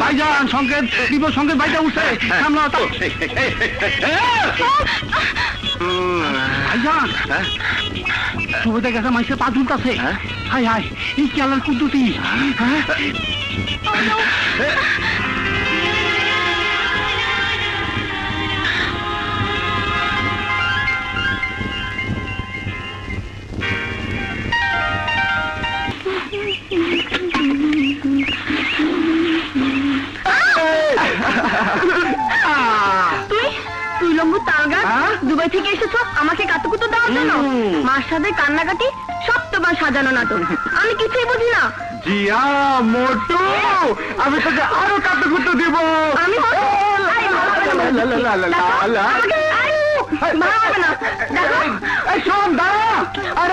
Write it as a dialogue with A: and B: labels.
A: ভাইজান সংকেত বিপদ সংকেত ভাইটা উঠছে সামলা ভাইজান সুবিধা গেছে মানুষের পা ঝুলতাছে হাই হাই এই খেলার কুদ্দুতি
B: তুই লম্বু তালগাছ দুবাই থেকে এসেছো আমাকে কাতুকুতো দেওয়ার জন্য মার সাথে কান্নাকাটি সপ্তবার সাজানো নাটক আমি কিছুই বুঝি না
A: জিয়া মোটু আমি তোকে আরো কাতুকুতো দিব
B: আমি ভালো হবে না
A: শোন দাঁড়া আরে